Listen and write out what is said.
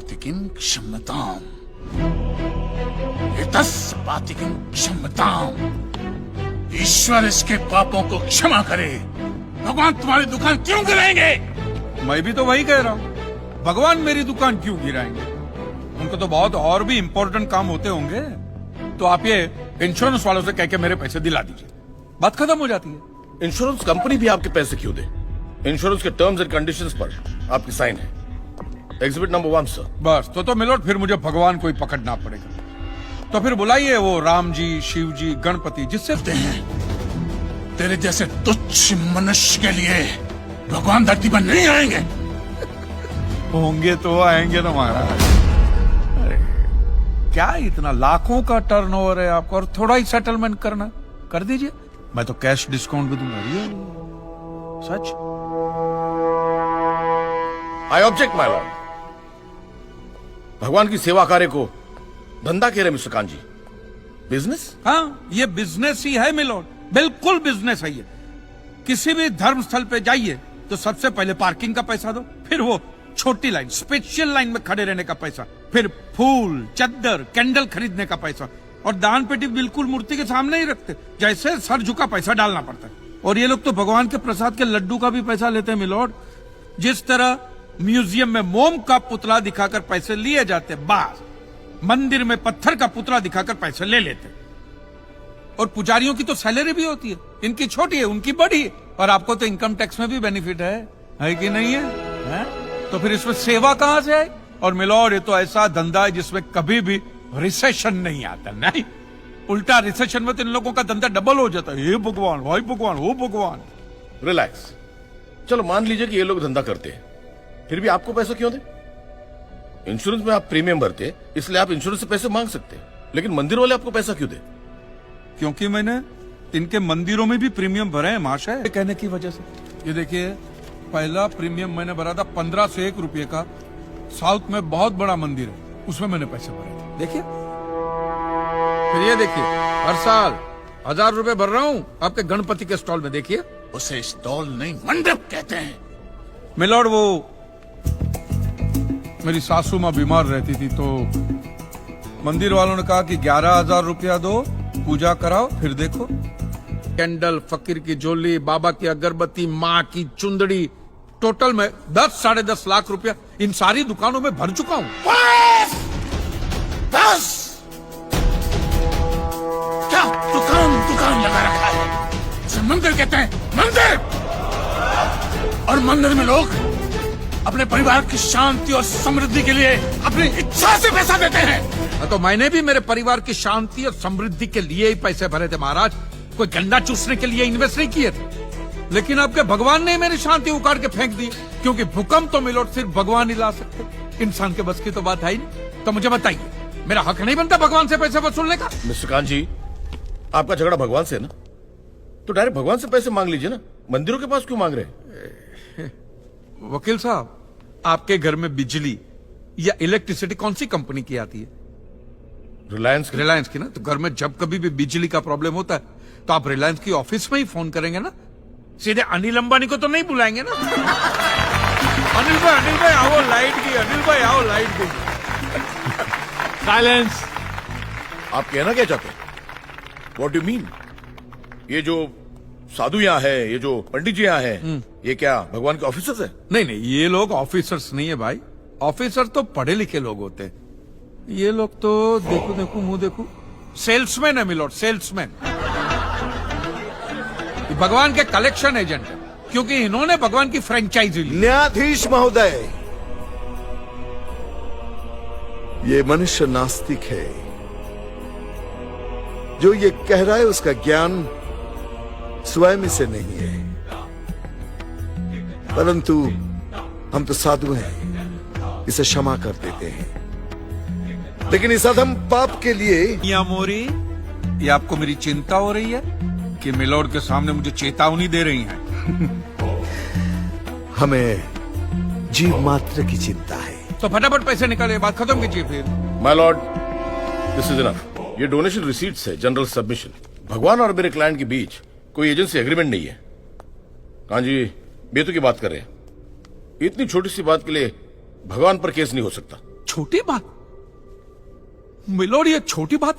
पातिकीं क्षम्यताम् एतस्य पातिकीं क्षम्यताम्। ईश्वर इसके पापों को क्षमा करे। भगवान तुम्हारी दुकान क्यों गिराएंगे? मैं भी तो वही कह रहा हूँ, भगवान मेरी दुकान क्यों गिराएंगे? उनको तो बहुत और भी इम्पोर्टेंट काम होते होंगे। तो आप ये इंश्योरेंस वालों से कह के मेरे पैसे दिला दीजिए, बात खत्म हो जाती है। इंश्योरेंस कंपनी भी आपके पैसे क्यों दे? इंश्योरेंस के टर्म्स एंड कंडीशंस पर आपकी साइन है। Exhibit number 1 sir. बस तो मिलोड, फिर मुझे भगवान को ही पकड़ना पड़ेगा। तो फिर बुलाइए वो राम जी, शिव जी, गणपति, जिससे तेरे जैसे तुच्छ मनुष्य के लिए भगवान धरती पर नहीं आएंगे। होंगे तो आएंगे ना महाराज। अरे क्या इतना लाखों का टर्नओवर है आपको, और थोड़ा ही सेटलमेंट करना, कर दीजिए। मैं तो कैश डिस्काउंट भी दूंगा। सच। I object my lord. भगवान की सेवा कार्य को धंधा कह रहे मिस्टर कांत जी, बिजनेस? हाँ, ये बिजनेस ही है मिलोड, बिल्कुल बिजनेस है ये। किसी भी धर्म स्थल पे जाइए तो सबसे पहले पार्किंग का पैसा दो, फिर वो छोटी लाइन, स्पेशल लाइन में खड़े रहने का पैसा, फिर फूल, चद्दर, कैंडल खरीदने का पैसा, और दान पेटी बिल्कुल मूर्ति के सामने ही रखते, जैसे सर झुका पैसा डालना पड़ता है। और ये लोग तो भगवान के प्रसाद के लड्डू का भी पैसा लेते हैं मिलोड। जिस तरह म्यूजियम में मोम का पुतला दिखाकर पैसे लिए जाते, बास मंदिर में पत्थर का पुतला दिखाकर पैसे ले लेते। और पुजारियों की तो सैलरी भी होती है, इनकी छोटी है, उनकी बड़ी है। और आपको तो इनकम टैक्स में भी बेनिफिट है कि नहीं है? तो फिर इसमें सेवा कहां से आए? और मिलोड, ये तो ऐसा धंधा है जिसमें कभी भी रिसेशन नहीं आता। नहीं, उल्टा रिसेशन में तो इन लोगों का धंधा डबल हो जाता है। हे भगवान, भाई भगवान, हो भगवान। रिलैक्स। चलो मान लीजिए कि ये लोग धंधा करते हैं, फिर भी आपको पैसा क्यों दे? इंश्योरेंस में आप प्रीमियम भरते, इसलिए आप इंश्योरेंस से पैसे मांग सकते हैं, लेकिन मंदिर वाले आपको पैसा क्यों दे? क्योंकि मैंने इनके मंदिरों में भी प्रीमियम भरे हैं महाशय, कहने की वजह से। ये देखिए, पहला प्रीमियम मैंने भरा था 15 से 1 रुपये का। साउथ में बहुत बड़ा मंदिर है, उसमें मैंने पैसे भरे थे। देखिए, फिर ये देखिए, हर साल 1000 रुपए भर रहा हूँ आपके गणपति के स्टॉल में। देखिए, उसे स्टॉल नहीं मंडप कहते हैं। मिलोड, वो मेरी सासू माँ बीमार रहती थी तो मंदिर वालों ने कहा कि 11,000 रुपया दो, पूजा कराओ, फिर देखो। कैंडल, फकीर की झोली, बाबा की अगरबत्ती, माँ की चुंदड़ी, टोटल में 10-10.5 लाख रुपया इन सारी दुकानों में भर चुका हूँ। बस क्या दुकान लगा रखा है? इसे मंदिर कहते हैं, मंदिर। और मंदिर में लोग अपने परिवार की शांति और समृद्धि के लिए अपनी इच्छा से पैसा देते हैं। तो मैंने भी मेरे परिवार की शांति और समृद्धि के लिए ही पैसे भरे थे महाराज, कोई गंदा चूसने के लिए इन्वेस्ट नहीं किए थे। लेकिन आपके भगवान ने मेरी शांति उखाड़ के फेंक दी, क्योंकि भूकंप तो मिलोड सिर्फ भगवान ही ला सकते, इंसान के बस की तो बात है ही नहीं। तो मुझे बताइए, मेरा हक नहीं बनता भगवान से पैसे वसूलने का? मिस्टर कांत जी, आपका झगड़ा भगवान से है ना, तो डायरेक्ट भगवान से पैसे मांग लीजिए ना, मंदिरों के पास क्यों मांग रहे हैं? वकील साहब, आपके घर में बिजली या इलेक्ट्रिसिटी कौन सी कंपनी की आती है? रिलायंस की ना। तो घर में जब कभी भी बिजली का प्रॉब्लम होता है तो आप रिलायंस की ऑफिस में ही फोन करेंगे ना, सीधे अनिल अंबानी को तो नहीं बुलाएंगे ना। अनिल भाई आओ लाइट की, अनिल भाई आओ लाइट की। साइलेंस। आप कहना क्या चाहते हैं? What do mean? ये जो साधु यहाँ है, ये जो पंडित जी यहाँ है, ये क्या भगवान के ऑफिसर्स है? नहीं, ये लोग ऑफिसर्स नहीं है भाई। ऑफिसर तो पढ़े लिखे लोग होते हैं, ये लोग तो देखो मुंह देखो, सेल्समैन है मिलोड, सेल्समैन। भगवान के कलेक्शन एजेंट है, क्योंकि इन्होंने भगवान की फ्रेंचाइजी ली। न्यायाधीश महोदय, ये मनुष्य नास्तिक है। जो ये कह रहा है उसका ज्ञान स्वयं से नहीं है, परंतु हम तो साधु हैं, इसे क्षमा कर देते हैं। लेकिन इस अधम पाप के लिए या मोरी, ये आपको मेरी चिंता हो रही है कि मिलोड के सामने मुझे चेतावनी दे रही हैं? हमें जीव मात्र की चिंता है। तो फटाफट पैसे निकाले, बात खत्म कीजिए फिर। My Lord, this is enough. ये डोनेशन रिसीट्स है, जनरल सबमिशन। भगवान और मेरे क्लाइंट के बीच कोई एजेंसी एग्रीमेंट नहीं है। कांत जी बेतु की बात कर रहे हैं, इतनी छोटी सी बात के लिए भगवान पर केस नहीं हो सकता। छोटी बात मिलोड, ये छोटी बात